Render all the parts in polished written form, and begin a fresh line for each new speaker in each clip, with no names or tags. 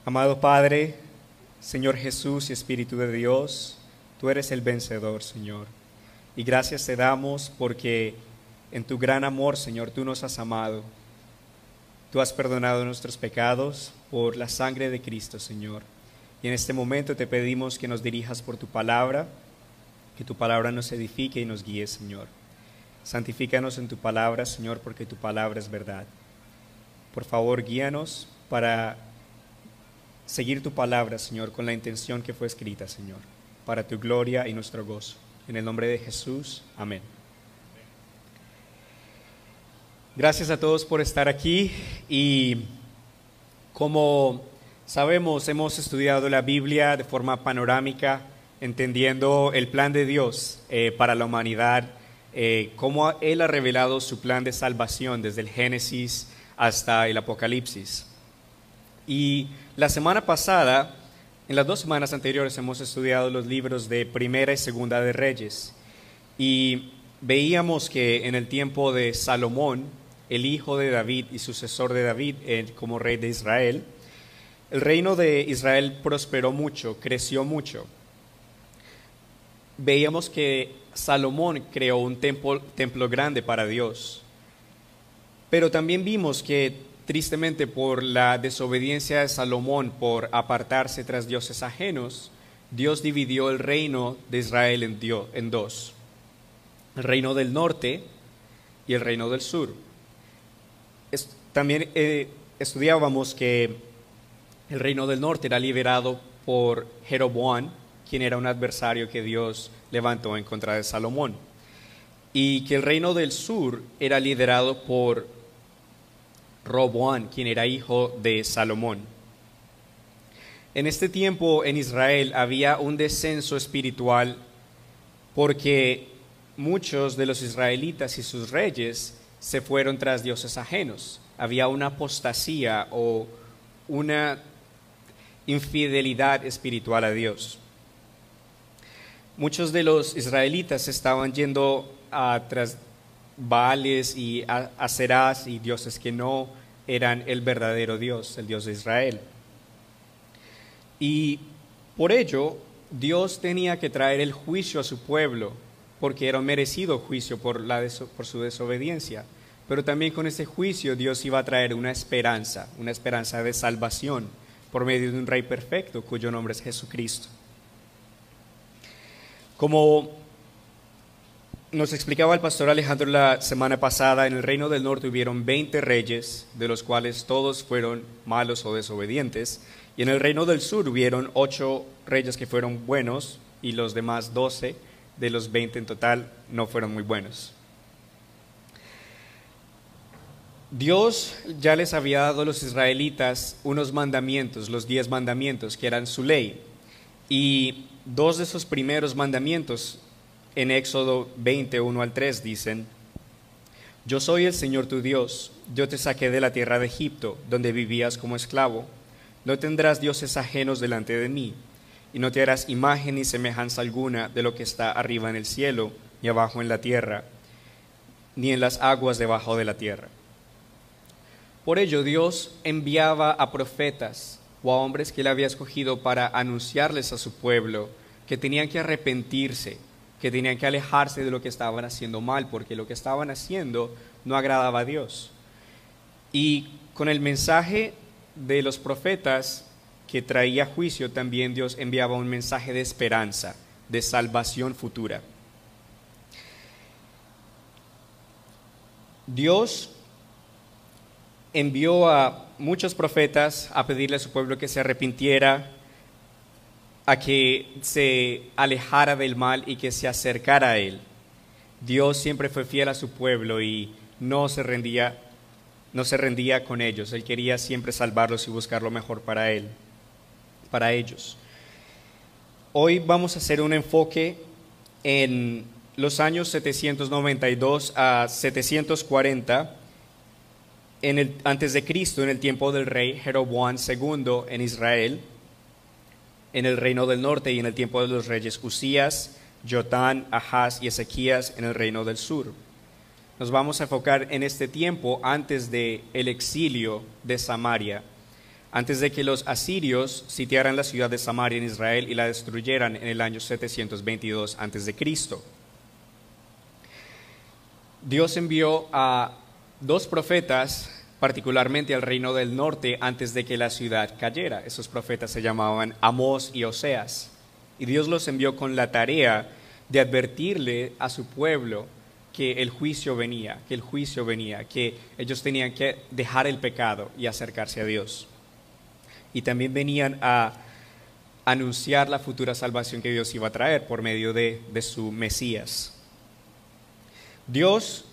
Amado Padre, Señor Jesús y Espíritu de Dios, tú eres el vencedor, Señor. Y gracias te damos porque en tu gran amor, Señor, tú nos has amado. Tú has perdonado nuestros pecados por la sangre de Cristo, Señor. Y en este momento te pedimos que nos dirijas por tu palabra, que tu palabra nos edifique y nos guíe, Señor. Santifícanos en tu palabra, Señor, porque tu palabra es verdad. Por favor, guíanos para seguir tu palabra, Señor, con la intención que fue escrita, Señor, para tu gloria y nuestro gozo. En el nombre de Jesús, amén. Gracias a todos por estar aquí y como sabemos, hemos estudiado la Biblia de forma panorámica, entendiendo el plan de Dios para la humanidad, cómo Él ha revelado su plan de salvación desde el Génesis hasta el Apocalipsis. Y la semana pasada, en las 2 semanas anteriores, hemos estudiado los libros de Primera y Segunda de Reyes. Y veíamos que en el tiempo de Salomón, el hijo de David y sucesor de David como rey de Israel, el reino de Israel prosperó mucho, creció mucho. Veíamos que Salomón creó un templo grande para Dios. Pero también vimos que tristemente por la desobediencia de Salomón, por apartarse tras dioses ajenos, Dios dividió el reino de Israel en dos: el reino del norte y el reino del sur. También estudiábamos que el reino del norte era liderado por Jeroboam, quien era un adversario que Dios levantó en contra de Salomón, y que el reino del sur era liderado por Roboam, quien era hijo de Salomón. En este tiempo en Israel había un descenso espiritual porque muchos de los israelitas y sus reyes se fueron tras dioses ajenos. Había una apostasía o una infidelidad espiritual a Dios. Muchos de los israelitas estaban yendo tras Baales y Aserás y dioses que no eran el verdadero Dios, el Dios de Israel. Y por ello, Dios tenía que traer el juicio a su pueblo, porque era un merecido juicio por su desobediencia. Pero también con ese juicio Dios iba a traer una esperanza de salvación, por medio de un Rey perfecto, cuyo nombre es Jesucristo. Como nos explicaba el pastor Alejandro la semana pasada, en el reino del norte hubieron 20 reyes, de los cuales todos fueron malos o desobedientes, y en el reino del sur hubieron 8 reyes que fueron buenos, y los demás 12 de los 20 en total no fueron muy buenos. Dios ya les había dado a los israelitas unos mandamientos, los 10 mandamientos, que eran su ley, y 2 de esos primeros mandamientos en Éxodo 20, 1 al 3 dicen: Yo soy el Señor tu Dios, yo te saqué de la tierra de Egipto, donde vivías como esclavo. No tendrás dioses ajenos delante de mí, y no te harás imagen ni semejanza alguna de lo que está arriba en el cielo, ni abajo en la tierra, ni en las aguas debajo de la tierra. Por ello Dios enviaba a profetas o a hombres que él había escogido para anunciarles a su pueblo que tenían que arrepentirse, que tenían que alejarse de lo que estaban haciendo mal, porque lo que estaban haciendo no agradaba a Dios. Y con el mensaje de los profetas que traía juicio, también Dios enviaba un mensaje de esperanza, de salvación futura. Dios envió a muchos profetas a pedirle a su pueblo que se arrepintiera, a que se alejara del mal y que se acercara a Él. Dios siempre fue fiel a su pueblo y no se rendía con ellos. Él quería siempre salvarlos y buscar lo mejor para Él, para ellos. Hoy vamos a hacer un enfoque en los años 792 a 740 antes de Cristo, en el tiempo del rey Jeroboam II en Israel, en el reino del norte, y en el tiempo de los reyes Usías, Jotán, Ahaz y Ezequías en el reino del sur. Nos vamos a enfocar en este tiempo antes del exilio de Samaria, antes de que los asirios sitiaran la ciudad de Samaria en Israel y la destruyeran en el año 722 a.C. Dios envió a dos profetas, particularmente al reino del norte, antes de que la ciudad cayera. Esos profetas se llamaban Amós y Oseas. Y Dios los envió con la tarea de advertirle a su pueblo que el juicio venía, que ellos tenían que dejar el pecado y acercarse a Dios. Y también venían a anunciar la futura salvación que Dios iba a traer por medio de su Mesías. Dios,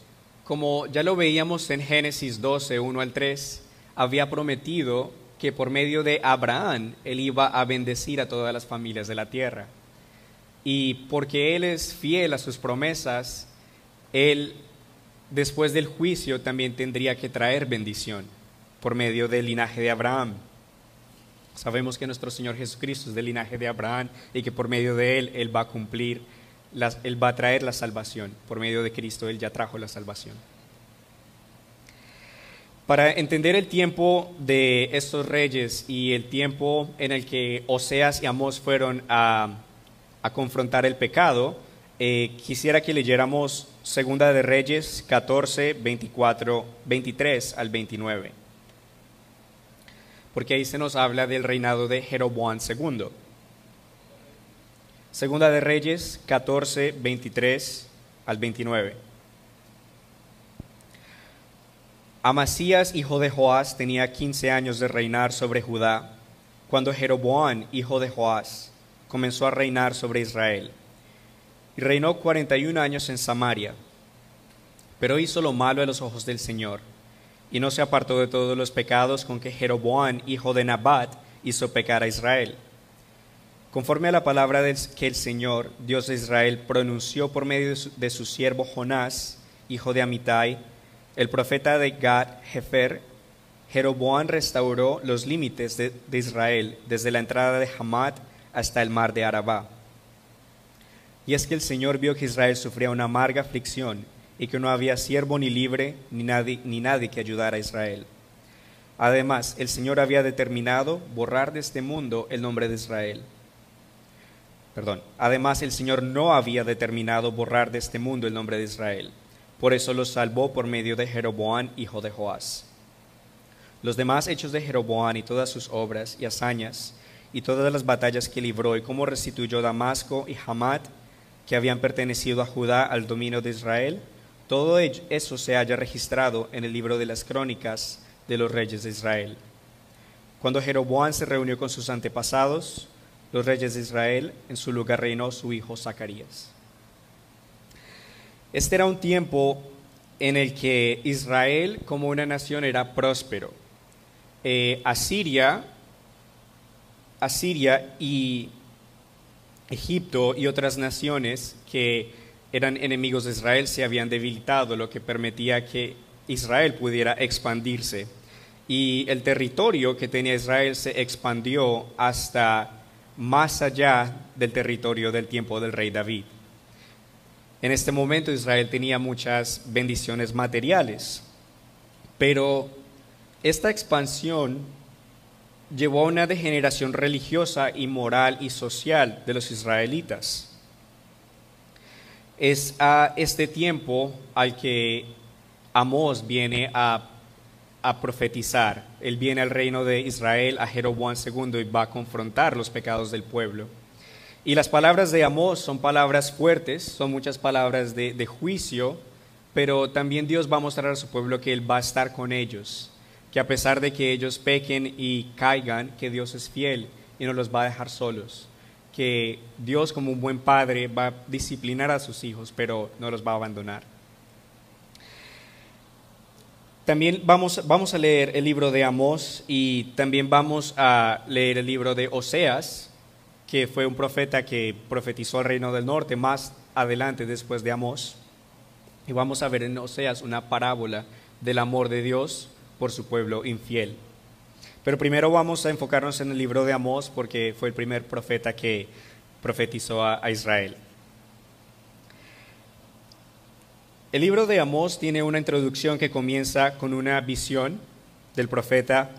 como ya lo veíamos en Génesis 12, 1 al 3, había prometido que por medio de Abraham Él iba a bendecir a todas las familias de la tierra. Y porque Él es fiel a sus promesas, Él, después del juicio, también tendría que traer bendición por medio del linaje de Abraham. Sabemos que nuestro Señor Jesucristo es del linaje de Abraham y que por medio de Él va a cumplir, Él va a traer la salvación. Por medio de Cristo Él ya trajo la salvación. Para entender el tiempo de estos reyes y el tiempo en el que Oseas y Amós fueron a confrontar el pecado, quisiera que leyéramos Segunda de Reyes 14, 23 al 29. Porque ahí se nos habla del reinado de Jeroboam II. Segunda de Reyes 14, 23 al 29. Amasías, hijo de Joás, tenía 15 años de reinar sobre Judá, cuando Jeroboam, hijo de Joás, comenzó a reinar sobre Israel. Y reinó 41 años en Samaria, pero hizo lo malo a los ojos del Señor, y no se apartó de todos los pecados con que Jeroboam, hijo de Nabat, hizo pecar a Israel. Conforme a la palabra que el Señor, Dios de Israel, pronunció por medio de su siervo Jonás, hijo de Amitai, el profeta de Gad-Hefer, Jeroboam restauró los límites de Israel desde la entrada de Hamat hasta el mar de Arabá. Y es que el Señor vio que Israel sufría una amarga aflicción y que no había siervo ni libre ni nadie que ayudara a Israel. Además, el Señor había determinado borrar de este mundo el nombre de Israel. Además, el Señor no había determinado borrar de este mundo el nombre de Israel. Por eso los salvó por medio de Jeroboam, hijo de Joás. Los demás hechos de Jeroboam y todas sus obras y hazañas y todas las batallas que libró y cómo restituyó Damasco y Hamat, que habían pertenecido a Judá al dominio de Israel, todo eso se halla registrado en el libro de las crónicas de los reyes de Israel. Cuando Jeroboam se reunió con sus antepasados, los reyes de Israel, en su lugar reinó su hijo Zacarías. Este era un tiempo en el que Israel como una nación era próspero. Asiria y Egipto y otras naciones que eran enemigos de Israel se habían debilitado, lo que permitía que Israel pudiera expandirse. Y el territorio que tenía Israel se expandió hasta más allá del territorio del tiempo del rey David. En este momento Israel tenía muchas bendiciones materiales, pero esta expansión llevó a una degeneración religiosa y moral y social de los israelitas. Es a este tiempo al que Amós viene a profetizar. Él viene al reino de Israel, a Jeroboam II, y va a confrontar los pecados del pueblo. Y las palabras de Amós son palabras fuertes, son muchas palabras de juicio, pero también Dios va a mostrar a su pueblo que Él va a estar con ellos, que a pesar de que ellos pequen y caigan, que Dios es fiel y no los va a dejar solos, que Dios como un buen padre va a disciplinar a sus hijos, pero no los va a abandonar. También vamos a leer el libro de Amós y también vamos a leer el libro de Oseas, que fue un profeta que profetizó al reino del norte más adelante después de Amós. Y vamos a ver en Oseas una parábola del amor de Dios por su pueblo infiel. Pero primero vamos a enfocarnos en el libro de Amós porque fue el primer profeta que profetizó a Israel. El libro de Amós tiene una introducción que comienza con una visión del profeta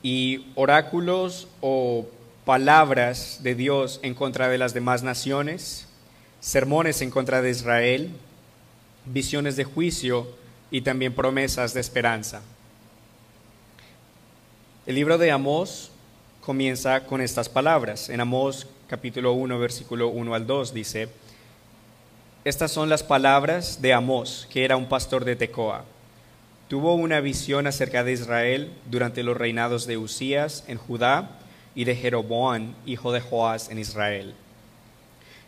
y oráculos o palabras de Dios en contra de las demás naciones, sermones en contra de Israel, visiones de juicio y también promesas de esperanza. El libro de Amós comienza con estas palabras. En Amós capítulo 1, versículo 1 al 2 dice: estas son las palabras de Amós, que era un pastor de Tecoa. Tuvo una visión acerca de Israel durante los reinados de Usías en Judá y de Jeroboam, hijo de Joás, en Israel.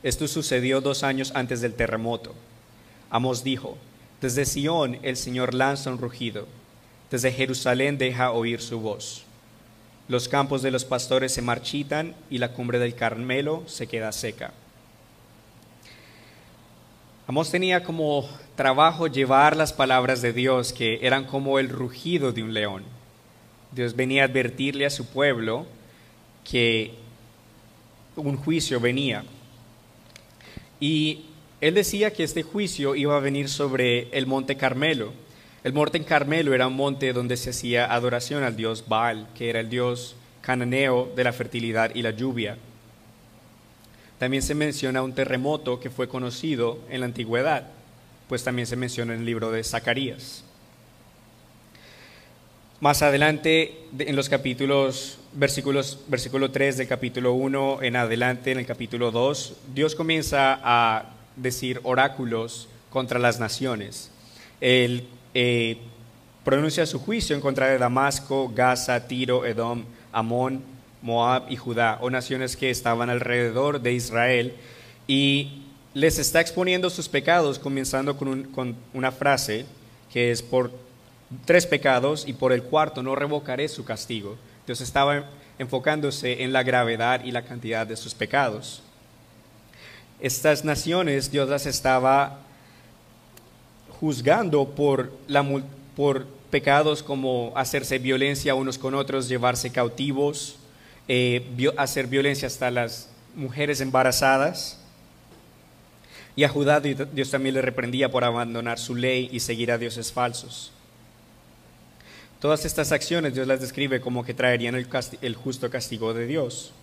Esto sucedió 2 años antes del terremoto. Amós dijo: desde Sión el Señor lanza un rugido, desde Jerusalén deja oír su voz. Los campos de los pastores se marchitan y la cumbre del Carmelo se queda seca. Amós tenía como trabajo llevar las palabras de Dios, que eran como el rugido de un león. Dios venía a advertirle a su pueblo que un juicio venía. Y él decía que este juicio iba a venir sobre el monte Carmelo. El monte Carmelo era un monte donde se hacía adoración al dios Baal, que era el dios cananeo de la fertilidad y la lluvia. También se menciona un terremoto que fue conocido en la antigüedad, pues también se menciona en el libro de Zacarías. Más adelante, en los versículo 3 del capítulo 1 en adelante, en el capítulo 2, Dios comienza a decir oráculos contra las naciones. Él pronuncia su juicio en contra de Damasco, Gaza, Tiro, Edom, Amón, Moab y Judá, o naciones que estaban alrededor de Israel, y les está exponiendo sus pecados, comenzando con una frase que es: por 3 pecados y por el 4º no revocaré su castigo. Dios estaba enfocándose en la gravedad y la cantidad de sus pecados. Estas naciones Dios las estaba juzgando por pecados como hacerse violencia unos con otros, llevarse cautivos, hacer violencia hasta las mujeres embarazadas. Y a Judá Dios también le reprendía por abandonar su ley y seguir a dioses falsos. Todas estas acciones Dios las describe como que traerían el justo castigo de Dios.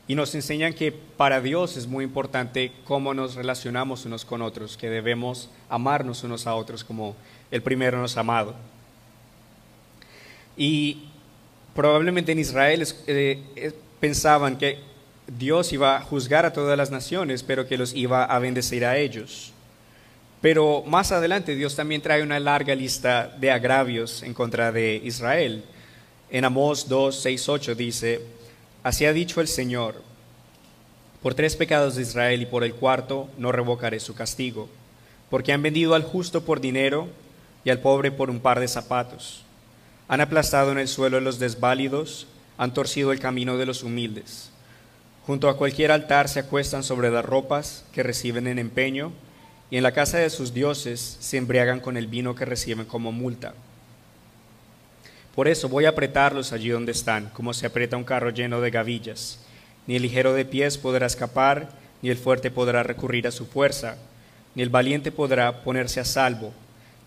Y nos enseñan que para Dios es muy importante cómo nos relacionamos unos con otros, que debemos amarnos unos a otros como el primero nos ha amado. Y probablemente en Israel pensaban que Dios iba a juzgar a todas las naciones, pero que los iba a bendecir a ellos. Pero más adelante Dios también trae una larga lista de agravios en contra de Israel. En Amós 2, 6, 8 dice: así ha dicho el Señor, por 3 pecados de Israel y por el 4º no revocaré su castigo, porque han vendido al justo por dinero y al pobre por un par de zapatos. Han aplastado en el suelo a los desválidos, han torcido el camino de los humildes. Junto a cualquier altar se acuestan sobre las ropas que reciben en empeño, y en la casa de sus dioses se embriagan con el vino que reciben como multa. Por eso voy a apretarlos allí donde están, como se aprieta un carro lleno de gavillas. Ni el ligero de pies podrá escapar, ni el fuerte podrá recurrir a su fuerza, ni el valiente podrá ponerse a salvo.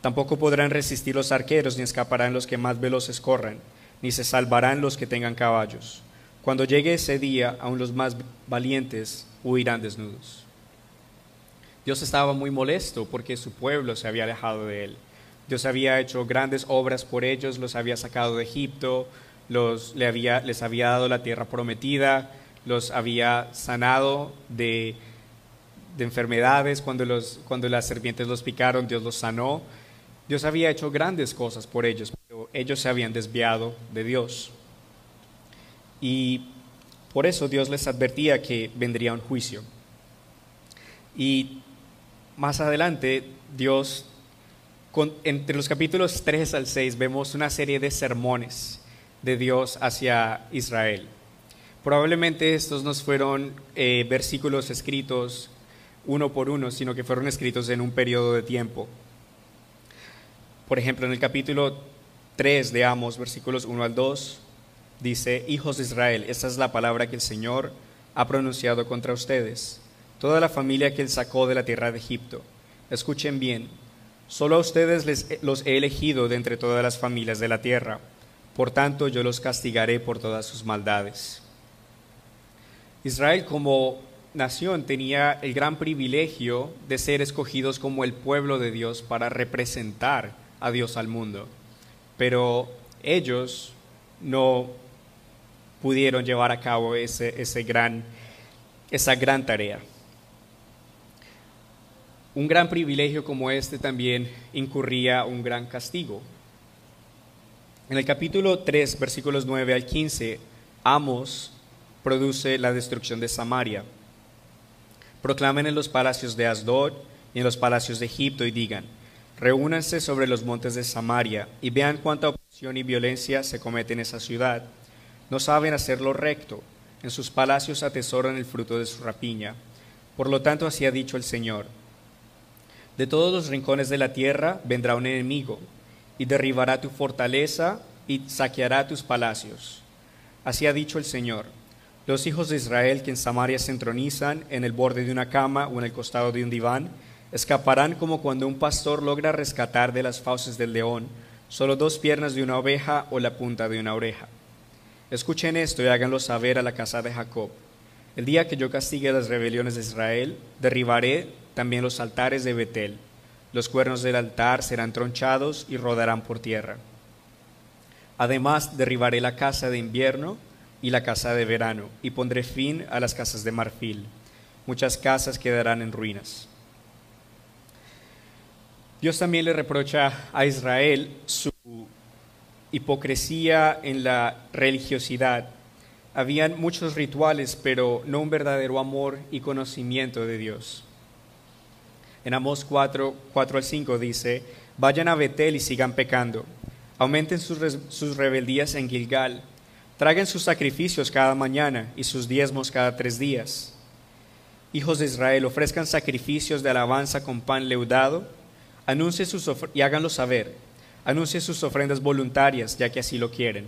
Tampoco podrán resistir los arqueros, ni escaparán los que más veloces corran, ni se salvarán los que tengan caballos. Cuando llegue ese día, aun los más valientes huirán desnudos. Dios estaba muy molesto porque su pueblo se había alejado de él. Dios había hecho grandes obras por ellos, los había sacado de Egipto, les había dado la tierra prometida, los había sanado de enfermedades. Cuando las serpientes los picaron, Dios los sanó. Dios había hecho grandes cosas por ellos, pero ellos se habían desviado de Dios. Y por eso Dios les advertía que vendría un juicio. Y más adelante, Dios, entre los capítulos 3 al 6, vemos una serie de sermones de Dios hacia Israel. Probablemente estos no fueron versículos escritos uno por uno, sino que fueron escritos en un periodo de tiempo. Por ejemplo, en el capítulo 3 de Amós, versículos 1 al 2, dice: hijos de Israel, esta es la palabra que el Señor ha pronunciado contra ustedes, toda la familia que él sacó de la tierra de Egipto. Escuchen bien, solo a ustedes los he elegido de entre todas las familias de la tierra, Por tanto, yo los castigaré por todas sus maldades. Israel como nación tenía el gran privilegio de ser escogidos como el pueblo de Dios para representar a Dios al mundo. Pero ellos no pudieron llevar a cabo esa gran tarea. Un gran privilegio como este también incurría un gran castigo. En el capítulo 3, versículos 9 al 15, Amos produce la destrucción de Samaria. Proclamen en los palacios de Asdod y en los palacios de Egipto y digan: reúnanse sobre los montes de Samaria y vean cuánta opresión y violencia se comete en esa ciudad. No saben hacer lo recto, en sus palacios atesoran el fruto de su rapiña. Por lo tanto, así ha dicho el Señor: de todos los rincones de la tierra vendrá un enemigo, y derribará tu fortaleza y saqueará tus palacios. Así ha dicho el Señor: los hijos de Israel que en Samaria se entronizan en el borde de una cama o en el costado de un diván, escaparán como cuando un pastor logra rescatar de las fauces del león solo 2 piernas de una oveja o la punta de una oreja. Escuchen esto y háganlo saber a la casa de Jacob. El día que yo castigue las rebeliones de Israel, derribaré también los altares de Betel. Los cuernos del altar serán tronchados y rodarán por tierra. Además, derribaré la casa de invierno y la casa de verano, y pondré fin a las casas de marfil. Muchas casas quedarán en ruinas. Dios también le reprocha a Israel su hipocresía en la religiosidad. Habían muchos rituales, pero no un verdadero amor y conocimiento de Dios. En Amós 4 al 5 dice: vayan a Betel y sigan pecando, aumenten sus rebeldías en Gilgal, traguen sus sacrificios cada mañana y sus diezmos cada 3 días. Hijos de Israel, ofrezcan sacrificios de alabanza con pan leudado, y háganlo saber, anuncien sus ofrendas voluntarias, ya que así lo quieren.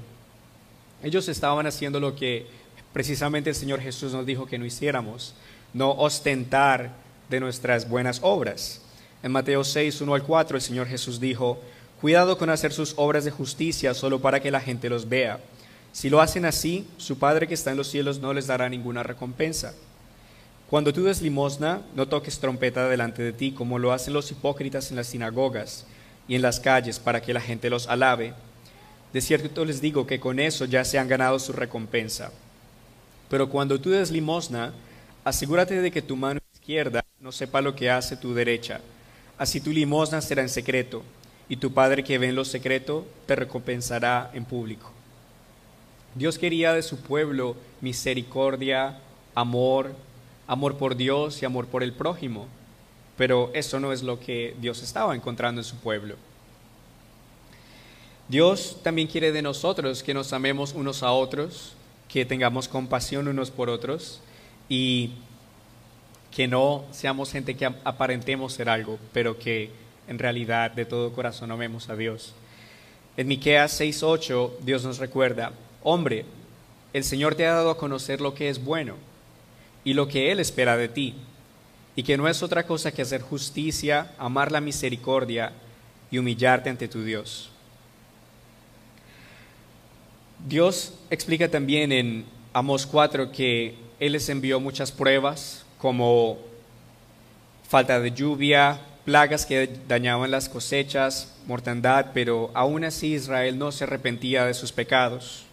Ellos estaban haciendo lo que precisamente el Señor Jesús nos dijo que no hiciéramos: no ostentar de nuestras buenas obras. En Mateo 6, 1 al 4, el Señor Jesús dijo: cuidado con hacer sus obras de justicia solo para que la gente los vea. Si lo hacen así, su Padre que está en los cielos no les dará ninguna recompensa. Cuando tú des limosna, no toques trompeta delante de ti, como lo hacen los hipócritas en las sinagogas y en las calles, para que la gente los alabe. De cierto les digo que con eso ya se han ganado su recompensa. Pero cuando tú des limosna, asegúrate de que tu mano izquierda no sepa lo que hace tu derecha. Así tu limosna será en secreto, y tu Padre que ve en lo secreto te recompensará en público. Dios quería de su pueblo misericordia, amor por Dios y amor por el prójimo, pero eso no es lo que Dios estaba encontrando en su pueblo. Dios también quiere de nosotros que nos amemos unos a otros, que tengamos compasión unos por otros y que no seamos gente que aparentemos ser algo, pero que en realidad de todo corazón amemos a Dios. En Miqueas 6:8 Dios nos recuerda: hombre, el Señor te ha dado a conocer lo que es bueno y lo que Él espera de ti, y que no es otra cosa que hacer justicia, amar la misericordia y humillarte ante tu Dios. Dios explica también en Amós 4 que Él les envió muchas pruebas, como falta de lluvia, plagas que dañaban las cosechas, mortandad, pero aún así Israel no se arrepentía de sus pecados.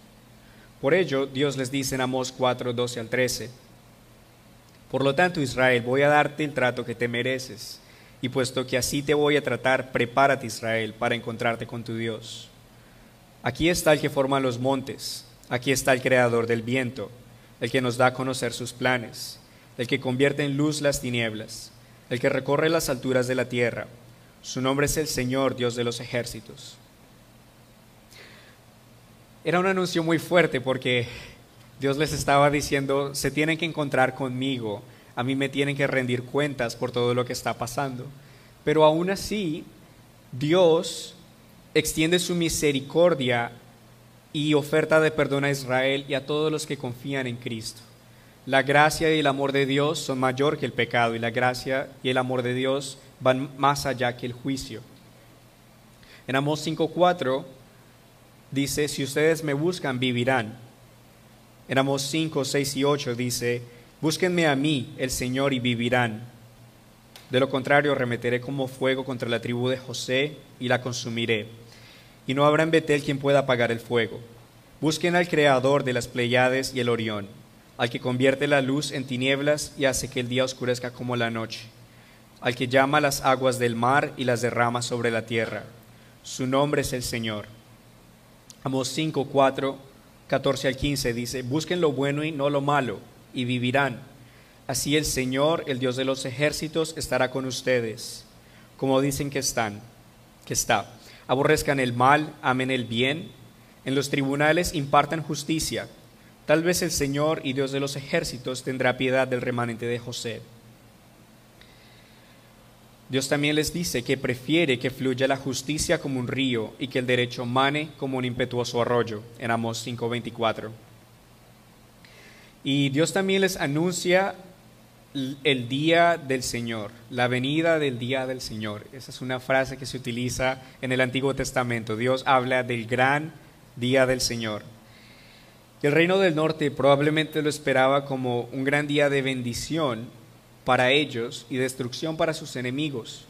Por ello, Dios les dice en Amós 4, 12 al 13: por lo tanto, Israel, voy a darte el trato que te mereces, y puesto que así te voy a tratar, prepárate, Israel, para encontrarte con tu Dios. Aquí está el que forma los montes, aquí está el creador del viento, el que nos da a conocer sus planes, el que convierte en luz las tinieblas, el que recorre las alturas de la tierra. Su nombre es el Señor, Dios de los ejércitos. Era un anuncio muy fuerte porque Dios les estaba diciendo: se tienen que encontrar conmigo, a mí me tienen que rendir cuentas por todo lo que está pasando. Pero aún así, Dios extiende su misericordia y oferta de perdón a Israel y a todos los que confían en Cristo. La gracia y el amor de Dios son mayor que el pecado, y la gracia y el amor de Dios van más allá que el juicio. En Amós 5:4 dice, si ustedes me buscan, vivirán. En Amós 5, 6 y 8 dice, búsquenme a mí, el Señor, y vivirán. De lo contrario, arremeteré como fuego contra la tribu de José y la consumiré. Y no habrá en Betel quien pueda apagar el fuego. Busquen al Creador de las Pleiades y el Orión, al que convierte la luz en tinieblas y hace que el día oscurezca como la noche, al que llama las aguas del mar y las derrama sobre la tierra. Su nombre es el Señor. Amós 5, 4, 14 al 15 dice, busquen lo bueno y no lo malo, y vivirán. Así el Señor, el Dios de los ejércitos, estará con ustedes, como dicen que está. Aborrezcan el mal, amen el bien, en los tribunales impartan justicia. Tal vez el Señor y Dios de los ejércitos tendrá piedad del remanente de José. Dios también les dice que prefiere que fluya la justicia como un río y que el derecho mane como un impetuoso arroyo, en Amós 5:24. Y Dios también les anuncia el día del Señor, la venida del día del Señor. Esa es una frase que se utiliza en el Antiguo Testamento. Dios habla del gran día del Señor. El reino del norte probablemente lo esperaba como un gran día de bendición para ellos y destrucción para sus enemigos.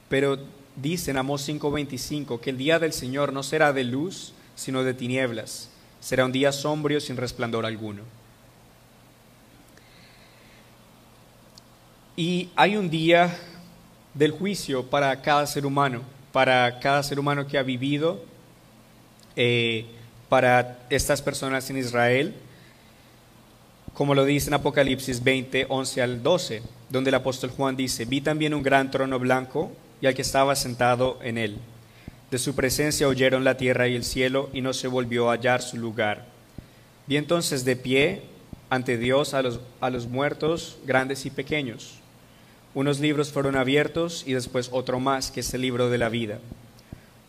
Pero dice en Amós 5:25 que el día del Señor no será de luz, sino de tinieblas. Será un día sombrío sin resplandor alguno. Y hay un día del juicio para cada ser humano que ha vivido, para estas personas en Israel, como lo dice en Apocalipsis 20, 11 al 12, donde el apóstol Juan dice, vi también un gran trono blanco y al que estaba sentado en él. De su presencia oyeron la tierra y el cielo, y no se volvió a hallar su lugar. Vi entonces de pie ante Dios a los muertos, grandes y pequeños. Unos libros fueron abiertos y después otro más, que es el libro de la vida.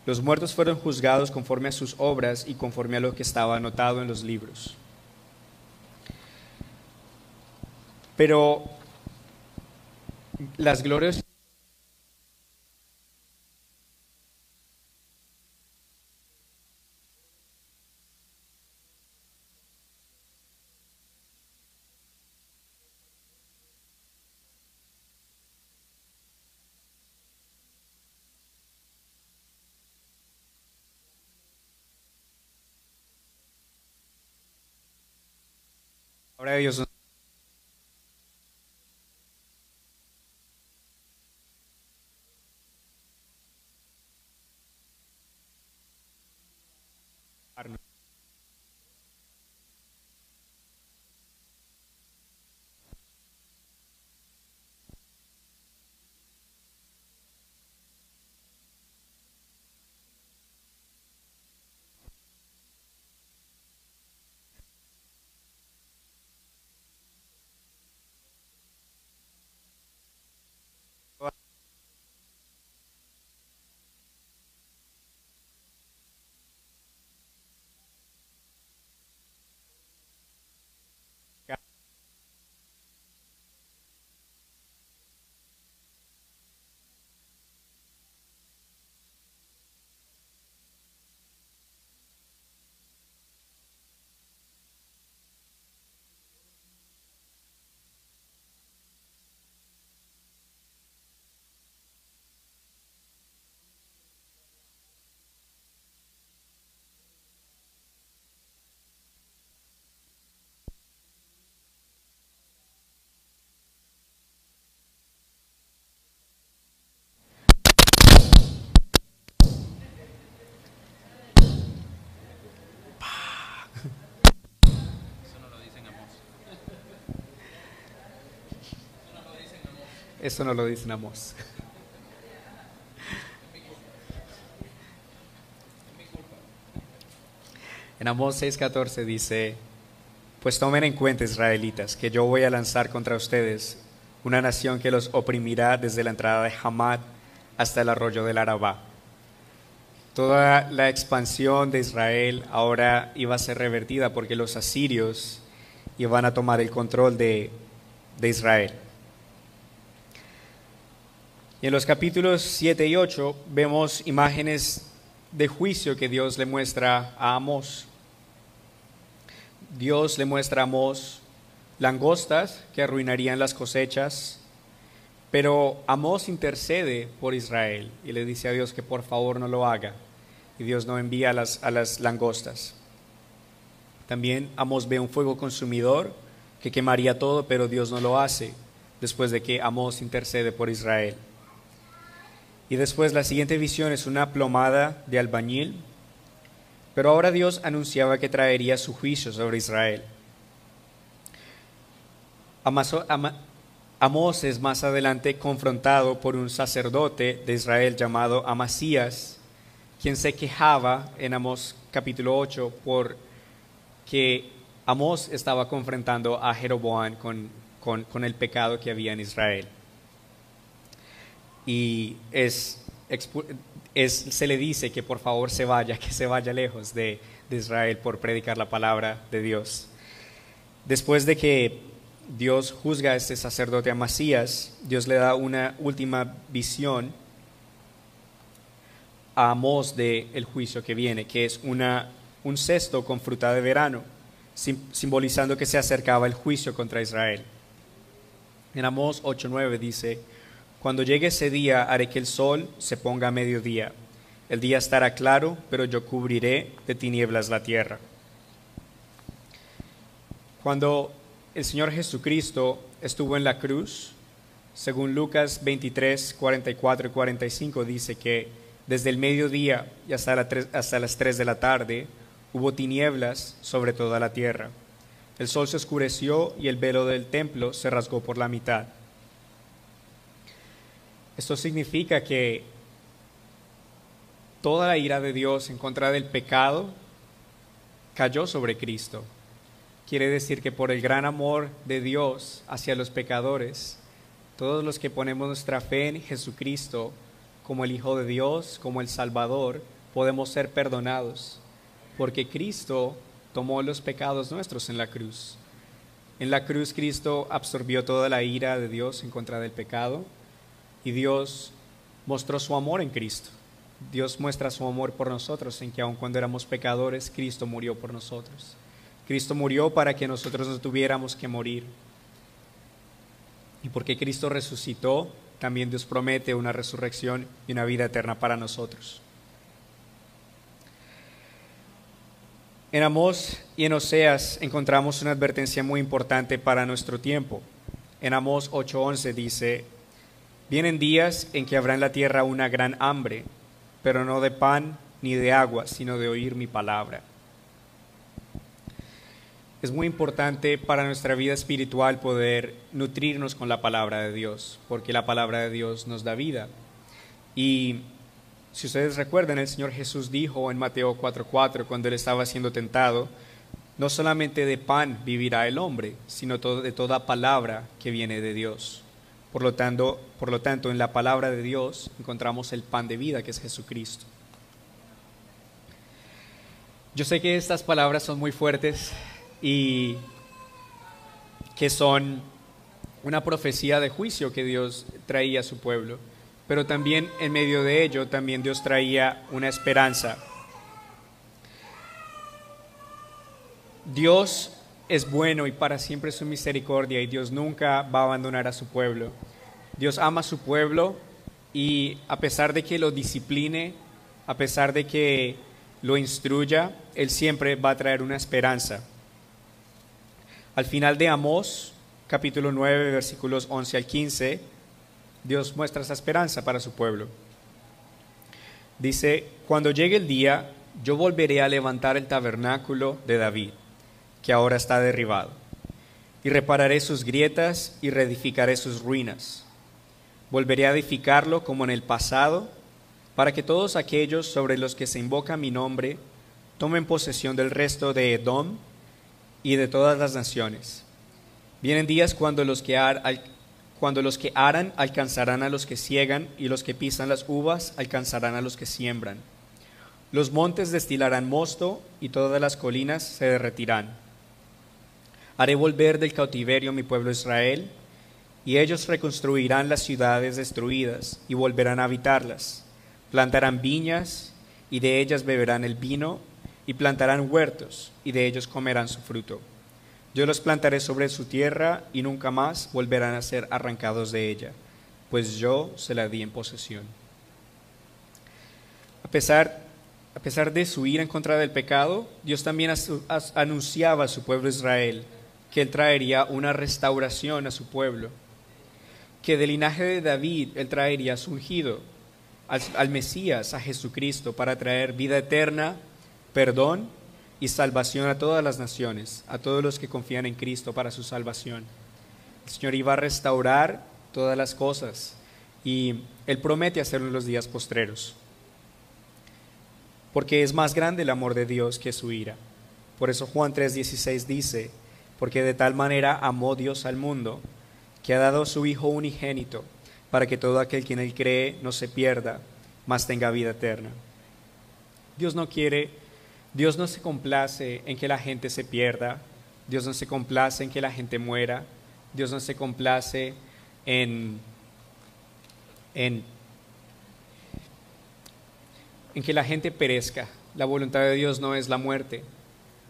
Los muertos fueron juzgados conforme a sus obras y conforme a lo que estaba anotado en los libros. Pero las glorias ahora de Dios. Eso no lo dice en Amós. En Amós 6:14 dice, pues tomen en cuenta, israelitas, que yo voy a lanzar contra ustedes una nación que los oprimirá desde la entrada de Hamat hasta el arroyo del Arabá. Toda la expansión de Israel ahora iba a ser revertida porque los asirios iban a tomar el control de Israel. Y en los capítulos 7 y 8 vemos imágenes de juicio que Dios le muestra a Amós. Dios le muestra a Amós langostas que arruinarían las cosechas, pero Amós intercede por Israel y le dice a Dios que por favor no lo haga, y Dios no envía a las langostas. También Amós ve un fuego consumidor que quemaría todo, pero Dios no lo hace, después de que Amós intercede por Israel. Y después la siguiente visión es una plomada de albañil, pero ahora Dios anunciaba que traería su juicio sobre Israel. Amós es más adelante confrontado por un sacerdote de Israel llamado Amasías, quien se quejaba en Amós capítulo 8 por que Amós estaba confrontando a Jeroboam con el pecado que había en Israel. Y se le dice que por favor se vaya, que se vaya lejos de Israel por predicar la palabra de Dios. Después de que Dios juzga a este sacerdote Amasías, Dios le da una última visión a Amós del juicio que viene, que es un cesto con fruta de verano, simbolizando que se acercaba el juicio contra Israel. En Amós 8:9 dice: cuando llegue ese día haré que el sol se ponga a mediodía. El día estará claro, pero yo cubriré de tinieblas la tierra. Cuando el Señor Jesucristo estuvo en la cruz, según Lucas 23, 44 y 45, dice que desde el mediodía y hasta las 3 de la tarde hubo tinieblas sobre toda la tierra. El sol se oscureció y el velo del templo se rasgó por la mitad. Esto significa que toda la ira de Dios en contra del pecado cayó sobre Cristo. Quiere decir que por el gran amor de Dios hacia los pecadores, todos los que ponemos nuestra fe en Jesucristo como el Hijo de Dios, como el Salvador, podemos ser perdonados, porque Cristo tomó los pecados nuestros en la cruz. En la cruz Cristo absorbió toda la ira de Dios en contra del pecado, y Dios mostró su amor en Cristo. Dios muestra su amor por nosotros en que aun cuando éramos pecadores, Cristo murió por nosotros. Cristo murió para que nosotros no tuviéramos que morir. Y porque Cristo resucitó, también Dios promete una resurrección y una vida eterna para nosotros. En Amós y en Oseas encontramos una advertencia muy importante para nuestro tiempo. En Amós 8:11 dice: vienen días en que habrá en la tierra una gran hambre, pero no de pan ni de agua, sino de oír mi palabra. Es muy importante para nuestra vida espiritual poder nutrirnos con la palabra de Dios, porque la palabra de Dios nos da vida. Y si ustedes recuerdan, el Señor Jesús dijo en Mateo 4:4, cuando Él estaba siendo tentado: no solamente de pan vivirá el hombre, sino de toda palabra que viene de Dios. Por lo tanto, en la palabra de Dios encontramos el pan de vida, que es Jesucristo. Yo sé que estas palabras son muy fuertes y que son una profecía de juicio que Dios traía a su pueblo, pero también en medio de ello, también Dios traía una esperanza. Dios es bueno y para siempre su misericordia, y Dios nunca va a abandonar a su pueblo. Dios ama a su pueblo y a pesar de que lo discipline, a pesar de que lo instruya, Él siempre va a traer una esperanza. Al final de Amós, capítulo 9, versículos 11 al 15, Dios muestra esa esperanza para su pueblo. Dice: cuando llegue el día, yo volveré a levantar el tabernáculo de David, que ahora está derribado, y repararé sus grietas y reedificaré sus ruinas. Volveré a edificarlo como en el pasado, para que todos aquellos sobre los que se invoca mi nombre tomen posesión del resto de Edom y de todas las naciones. Vienen días cuando los que aran alcanzarán a los que siegan, y los que pisan las uvas alcanzarán a los que siembran. Los montes destilarán mosto y todas las colinas se derretirán. Haré volver del cautiverio mi pueblo Israel, y ellos reconstruirán las ciudades destruidas y volverán a habitarlas. Plantarán viñas y de ellas beberán el vino, y plantarán huertos, y de ellos comerán su fruto. Yo los plantaré sobre su tierra, y nunca más volverán a ser arrancados de ella, pues yo se la di en posesión. A pesar de su ira en contra del pecado, Dios también anunciaba a su pueblo Israel que Él traería una restauración a su pueblo, que del linaje de David Él traería a su ungido, al Mesías, a Jesucristo, para traer vida eterna, perdón y salvación a todas las naciones, a todos los que confían en Cristo para su salvación. El Señor iba a restaurar todas las cosas y Él promete hacerlo en los días postreros, porque es más grande el amor de Dios que su ira. Por eso Juan 3:16 dice: porque de tal manera amó Dios al mundo, que ha dado a su Hijo unigénito, para que todo aquel que en Él cree no se pierda, mas tenga vida eterna. Dios no se complace en que la gente se pierda, Dios no se complace en que la gente muera, Dios no se complace en que la gente perezca. La voluntad de Dios no es la muerte.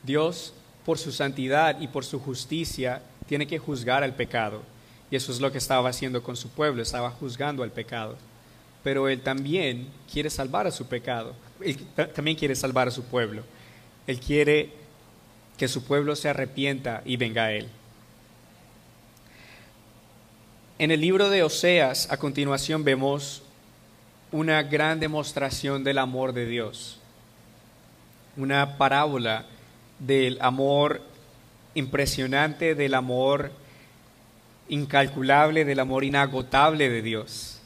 Dios, por su santidad y por su justicia, tiene que juzgar al pecado. Y eso es lo que estaba haciendo con su pueblo, estaba juzgando al pecado. Pero Él también quiere salvar a su pecado, Él también quiere salvar a su pueblo. Él quiere que su pueblo se arrepienta y venga a Él. En el libro de Oseas, a continuación, vemos una gran demostración del amor de Dios, una parábola del amor impresionante, del amor incalculable, del amor inagotable de Dios,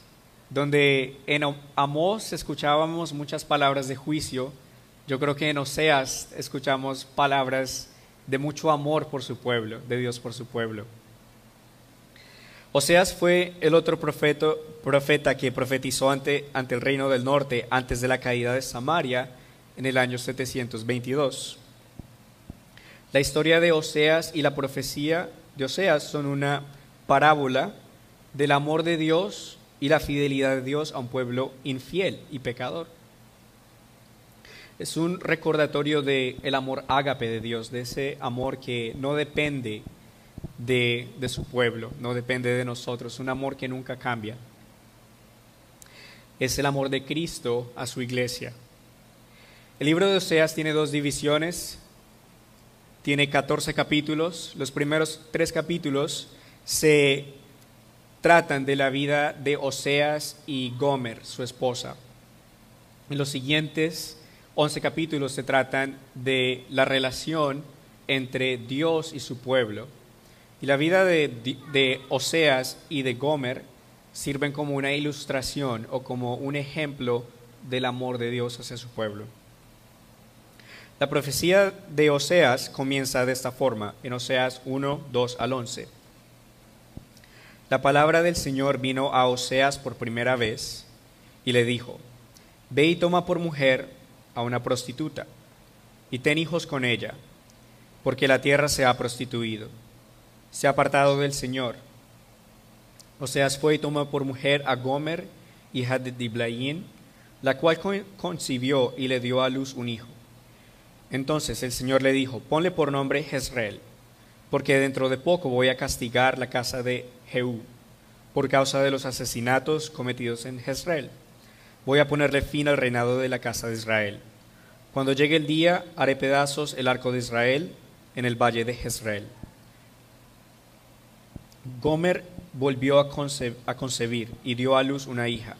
donde en Amós escuchábamos muchas palabras de juicio. Yo creo que en Oseas escuchamos palabras de mucho amor por su pueblo, de Dios por su pueblo. Oseas fue el otro profeta que profetizó ante el reino del norte antes de la caída de Samaria en el año 722. La historia de Oseas y la profecía de Oseas son una parábola del amor de Dios y la fidelidad de Dios a un pueblo infiel y pecador. Es un recordatorio del amor ágape de Dios, de ese amor que no depende de su pueblo, no depende de nosotros, un amor que nunca cambia. Es el amor de Cristo a su iglesia. El libro de Oseas tiene dos divisiones, tiene 14 capítulos. Los primeros 3 capítulos se tratan de la vida de Oseas y Gomer, su esposa. En los siguientes 11 capítulos se tratan de la relación entre Dios y su pueblo. Y la vida de Oseas y de Gomer sirven como una ilustración o como un ejemplo del amor de Dios hacia su pueblo. La profecía de Oseas comienza de esta forma, en Oseas 1, 2 al 11. La palabra del Señor vino a Oseas por primera vez y le dijo: ve y toma por mujer a una prostituta y ten hijos con ella, porque la tierra se ha prostituido, se ha apartado del Señor. Oseas fue y tomó por mujer a Gomer, hija de Diblaim, la cual concibió y le dio a luz un hijo. Entonces el Señor le dijo: ponle por nombre Jezreel, porque dentro de poco voy a castigar la casa de Jehú por causa de los asesinatos cometidos en Jezreel. Voy a ponerle fin al reinado de la casa de Israel. Cuando llegue el día, haré pedazos el arco de Israel en el valle de Jezreel. Gomer volvió a concebir y dio a luz una hija.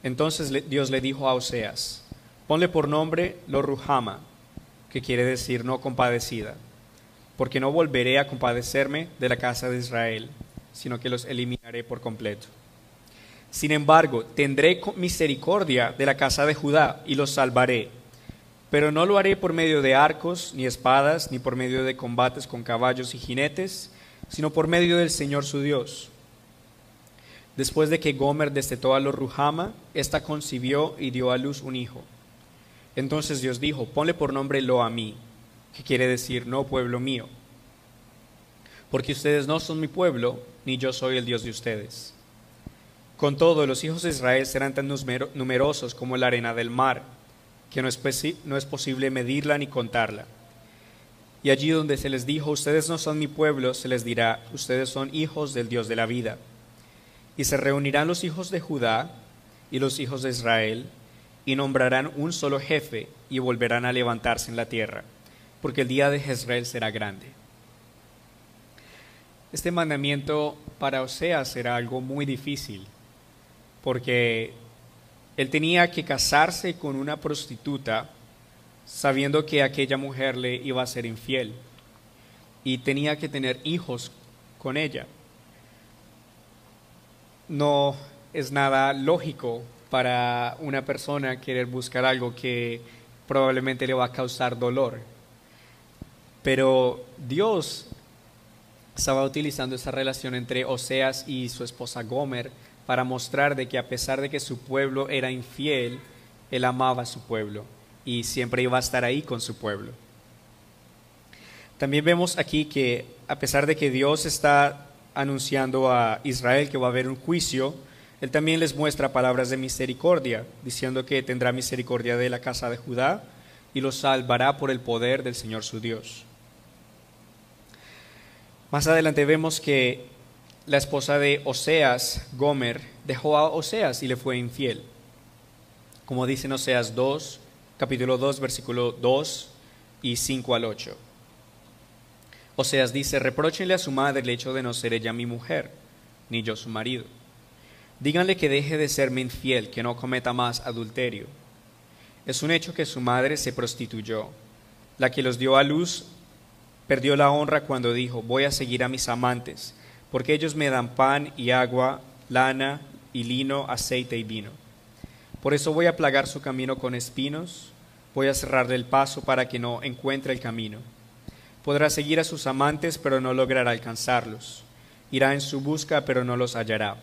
Entonces Dios le dijo a Oseas: ponle por nombre Lo-ruhama, que quiere decir no compadecida, porque no volveré a compadecerme de la casa de Israel, sino que los eliminaré por completo. Sin embargo, tendré misericordia de la casa de Judá y los salvaré, pero no lo haré por medio de arcos, ni espadas, ni por medio de combates con caballos y jinetes, sino por medio del Señor su Dios. Después de que Gomer destetó a Lo-ruhama, ésta concibió y dio a luz un hijo. Entonces Dios dijo: ponle por nombre Lo-amí, que quiere decir no pueblo mío, porque ustedes no son mi pueblo, ni yo soy el Dios de ustedes. Con todo, los hijos de Israel serán tan numerosos como la arena del mar. que no es posible medirla ni contarla. Y allí donde se les dijo, ustedes no son mi pueblo, se les dirá, ustedes son hijos del Dios de la vida. Y se reunirán los hijos de Judá y los hijos de Israel, y nombrarán un solo jefe, y volverán a levantarse en la tierra, porque el día de Jezreel será grande. Este mandamiento para Oseas era algo muy difícil, porque él tenía que casarse con una prostituta, sabiendo que aquella mujer le iba a ser infiel, y tenía que tener hijos con ella. No es nada lógico para una persona querer buscar algo que probablemente le va a causar dolor. Pero Dios estaba utilizando esa relación entre Oseas y su esposa Gomer para mostrar de que a pesar de que su pueblo era infiel, él amaba a su pueblo y siempre iba a estar ahí con su pueblo. También vemos aquí que a pesar de que Dios está anunciando a Israel que va a haber un juicio, Él también les muestra palabras de misericordia, diciendo que tendrá misericordia de la casa de Judá y los salvará por el poder del Señor su Dios. Más adelante vemos que la esposa de Oseas, Gomer, dejó a Oseas y le fue infiel. Como dice en Oseas 2, capítulo 2, versículo 2 y 5 al 8. Oseas dice, repróchenle a su madre el hecho de no ser ella mi mujer, ni yo su marido. Díganle que deje de serme infiel, que no cometa más adulterio. Es un hecho que su madre se prostituyó. La que los dio a luz perdió la honra cuando dijo, voy a seguir a mis amantes, porque ellos me dan pan y agua, lana y lino, aceite y vino. Por eso voy a plagar su camino con espinos, voy a cerrarle el paso para que no encuentre el camino. Podrá seguir a sus amantes, pero no logrará alcanzarlos. Irá en su busca, pero no los hallará.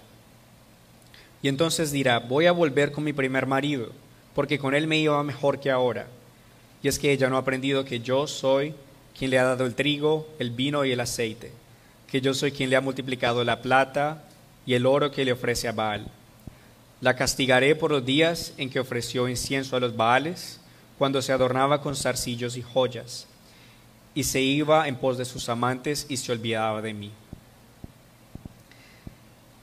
Y entonces dirá, voy a volver con mi primer marido, porque con él me iba mejor que ahora. Y es que ella no ha aprendido que yo soy quien le ha dado el trigo, el vino y el aceite, que yo soy quien le ha multiplicado la plata y el oro que le ofrece a Baal. La castigaré por los días en que ofreció incienso a los Baales, cuando se adornaba con zarcillos y joyas, y se iba en pos de sus amantes y se olvidaba de mí.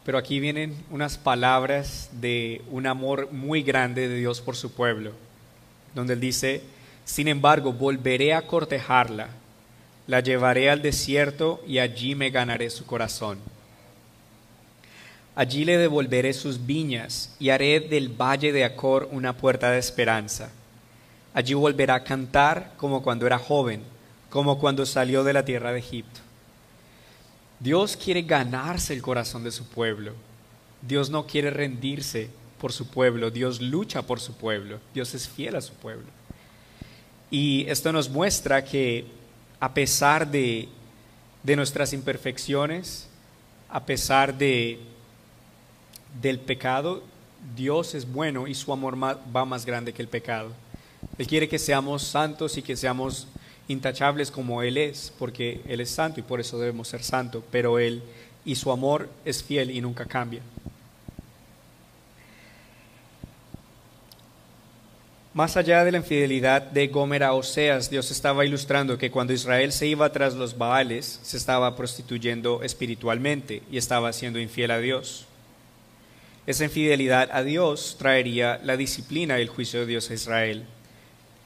Pero aquí vienen unas palabras de un amor muy grande de Dios por su pueblo, donde Él dice, sin embargo, volveré a cortejarla, la llevaré al desierto y allí me ganaré su corazón. Allí le devolveré sus viñas y haré del valle de Acor una puerta de esperanza. Allí volverá a cantar como cuando era joven, como cuando salió de la tierra de Egipto. Dios quiere ganarse el corazón de su pueblo. Dios no quiere rendirse por su pueblo. Dios lucha por su pueblo. Dios es fiel a su pueblo. Y esto nos muestra que a pesar de nuestras imperfecciones, a pesar del pecado, Dios es bueno y su amor va más grande que el pecado. Él quiere que seamos santos y que seamos intachables como Él es, porque Él es santo y por eso debemos ser santos, pero Él y su amor es fiel y nunca cambia. Más allá de la infidelidad de Gomer a Oseas, Dios estaba ilustrando que cuando Israel se iba tras los Baales, se estaba prostituyendo espiritualmente y estaba siendo infiel a Dios. Esa infidelidad a Dios traería la disciplina y el juicio de Dios a Israel.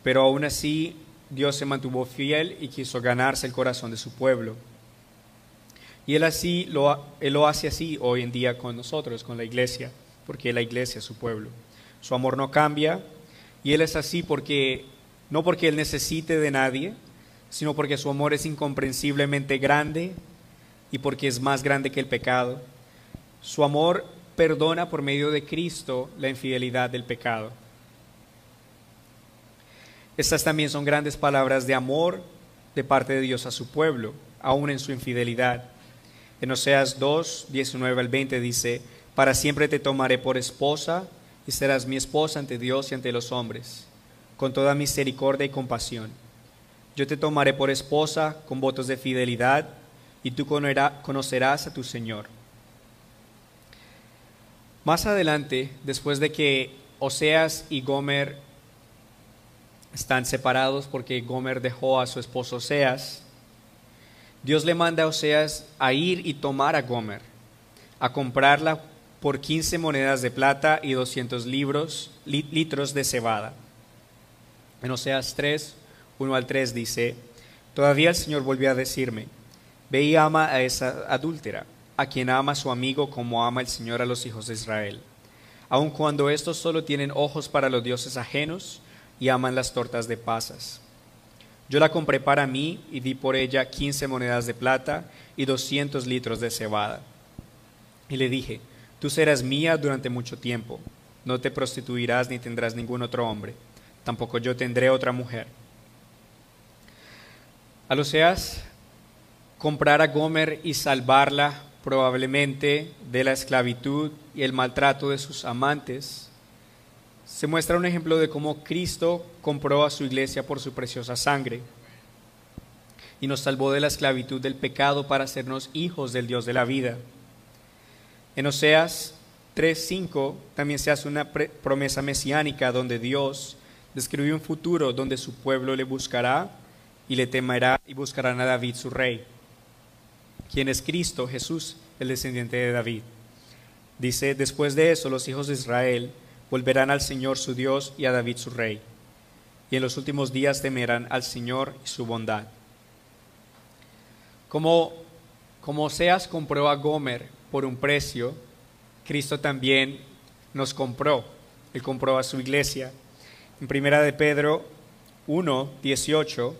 Pero aún así, Dios se mantuvo fiel y quiso ganarse el corazón de su pueblo. Y Él lo hace así hoy en día con nosotros, con la iglesia, porque la iglesia es su pueblo. Su amor no cambia y Él es así no porque Él necesite de nadie, sino porque su amor es incomprensiblemente grande y porque es más grande que el pecado. Su amor perdona por medio de Cristo la infidelidad del pecado. Estas también son grandes palabras de amor de parte de Dios a su pueblo, aún en su infidelidad. En Oseas 2, 19 al 20 dice, para siempre te tomaré por esposa y serás mi esposa ante Dios y ante los hombres, con toda misericordia y compasión. Yo te tomaré por esposa con votos de fidelidad y tú conocerás a tu Señor. Más adelante, después de que Oseas y Gomer están separados porque Gomer dejó a su esposo Oseas. Dios le manda a Oseas a ir y tomar a Gomer, a comprarla por 15 monedas de plata y 200 litros de cebada. En Oseas 3, 1 al 3 dice: Todavía el Señor volvió a decirme: Ve y ama a esa adúltera, a quien ama a su amigo como ama el Señor a los hijos de Israel, aun cuando estos solo tienen ojos para los dioses ajenos y aman las tortas de pasas. Yo la compré para mí y di por ella 15 monedas de plata y 200 litros de cebada. Y le dije: Tú serás mía durante mucho tiempo, no te prostituirás ni tendrás ningún otro hombre, tampoco yo tendré otra mujer. Al Oseas comprar a Gomer y salvarla probablemente de la esclavitud y el maltrato de sus amantes, se muestra un ejemplo de cómo Cristo compró a su iglesia por su preciosa sangre y nos salvó de la esclavitud del pecado para hacernos hijos del Dios de la vida. En Oseas 3:5 también se hace una promesa mesiánica donde Dios describe un futuro donde su pueblo le buscará y le temerá y buscarán a David su rey, quien es Cristo Jesús, el descendiente de David. Dice: Después de eso los hijos de Israel volverán al Señor su Dios y a David su rey, y en los últimos días temerán al Señor y su bondad. Como Oseas compró a Gomer por un precio, Cristo también nos compró. Él compró a su iglesia. En 1 de Pedro 1:18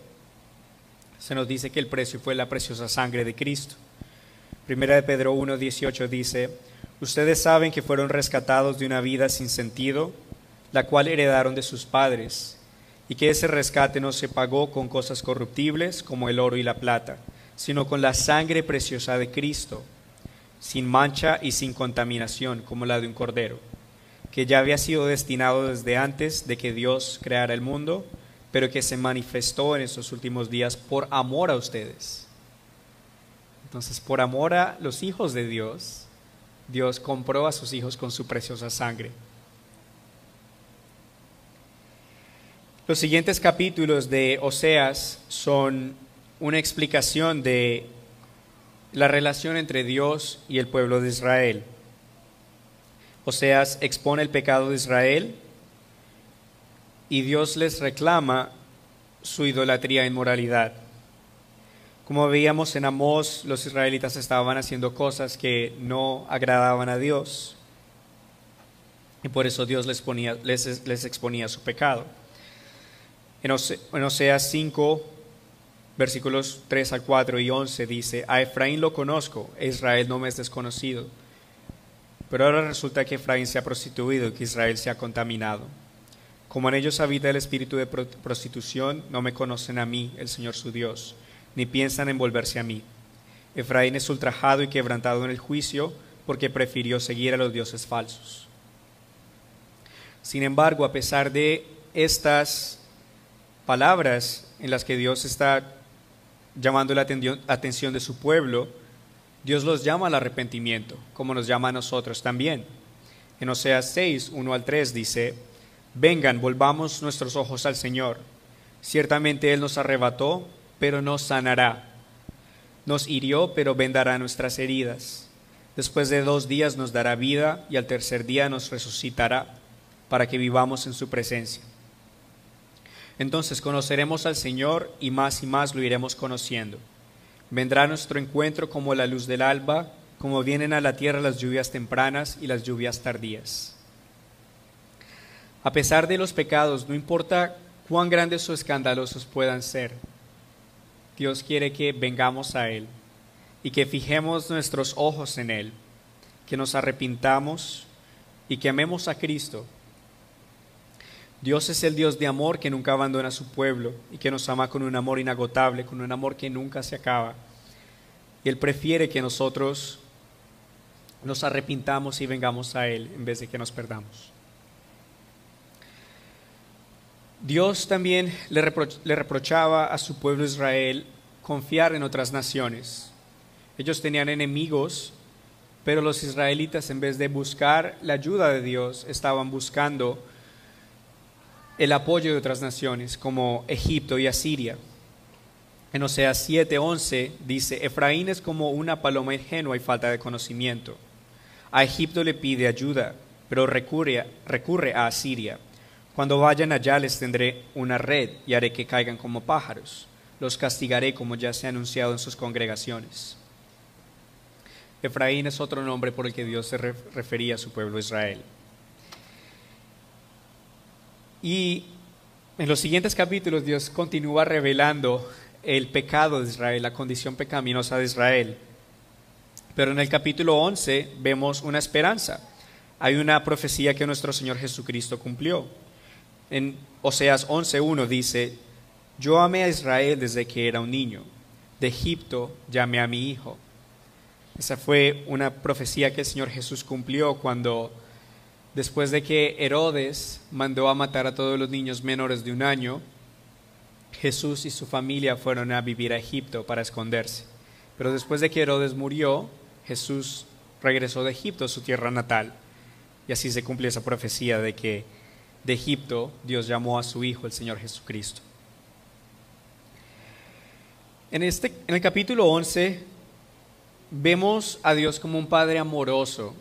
se nos dice que el precio fue la preciosa sangre de Cristo. 1 de Pedro 1:18 dice: Ustedes saben que fueron rescatados de una vida sin sentido, la cual heredaron de sus padres, y que ese rescate no se pagó con cosas corruptibles como el oro y la plata, sino con la sangre preciosa de Cristo, sin mancha y sin contaminación, como la de un cordero, que ya había sido destinado desde antes de que Dios creara el mundo, pero que se manifestó en estos últimos días por amor a ustedes. Entonces, por amor a los hijos de Dios, Dios compró a sus hijos con su preciosa sangre. Los siguientes capítulos de Oseas son una explicación de la relación entre Dios y el pueblo de Israel. Oseas expone el pecado de Israel y Dios les reclama su idolatría e inmoralidad. Como veíamos en Amós, los israelitas estaban haciendo cosas que no agradaban a Dios y por eso Dios les exponía su pecado. En Oseas 5, versículos 3 al 4 y 11 dice: A Efraín lo conozco, e Israel no me es desconocido. Pero ahora resulta que Efraín se ha prostituido y que Israel se ha contaminado. Como en ellos habita el espíritu de prostitución, no me conocen a mí, el Señor su Dios, ni piensan en volverse a mí. Efraín es ultrajado y quebrantado en el juicio, porque prefirió seguir a los dioses falsos. Sin embargo, a pesar de estas palabras en las que Dios está llamando la atención de su pueblo, Dios los llama al arrepentimiento, como nos llama a nosotros también. En Oseas 6, 1 al 3 dice: Vengan, volvamos nuestros ojos al Señor. Ciertamente Él nos arrebató, pero nos sanará. Nos hirió, pero vendará nuestras heridas. Después de 2 días nos dará vida, y al tercer día nos resucitará, para que vivamos en su presencia. Entonces conoceremos al Señor, y más lo iremos conociendo. Vendrá a nuestro encuentro como la luz del alba, como vienen a la tierra las lluvias tempranas y las lluvias tardías. A pesar de los pecados, no importa cuán grandes o escandalosos puedan ser, Dios quiere que vengamos a Él y que fijemos nuestros ojos en Él, que nos arrepintamos y que amemos a Cristo. Dios es el Dios de amor que nunca abandona a su pueblo y que nos ama con un amor inagotable, con un amor que nunca se acaba. Y Él prefiere que nosotros nos arrepintamos y vengamos a Él en vez de que nos perdamos. Dios también le reprochaba a su pueblo Israel confiar en otras naciones. Ellos tenían enemigos, pero los israelitas, en vez de buscar la ayuda de Dios, estaban buscando el apoyo de otras naciones como Egipto y Asiria. En Oseas 7:11 dice: Efraín es como una paloma ingenua y falta de conocimiento. A Egipto le pide ayuda, pero recurre a Asiria. Cuando vayan allá les tendré una red y haré que caigan como pájaros. Los castigaré como ya se ha anunciado en sus congregaciones. Efraín es otro nombre por el que Dios se refería a su pueblo Israel. Y en los siguientes capítulos Dios continúa revelando el pecado de Israel, la condición pecaminosa de Israel. Pero en el capítulo 11 vemos una esperanza. Hay una profecía que nuestro Señor Jesucristo cumplió. En Oseas 11:1 dice: Yo amé a Israel desde que era un niño. De Egipto llamé a mi hijo. Esa fue una profecía que el Señor Jesús cumplió cuando, después de que Herodes mandó a matar a todos los niños menores de un año, Jesús y su familia fueron a vivir a Egipto para esconderse. Pero después de que Herodes murió, Jesús regresó de Egipto, su tierra natal. Y así se cumplió esa profecía de que de Egipto Dios llamó a su Hijo, el Señor Jesucristo. En el capítulo 11 vemos a Dios como un Padre amoroso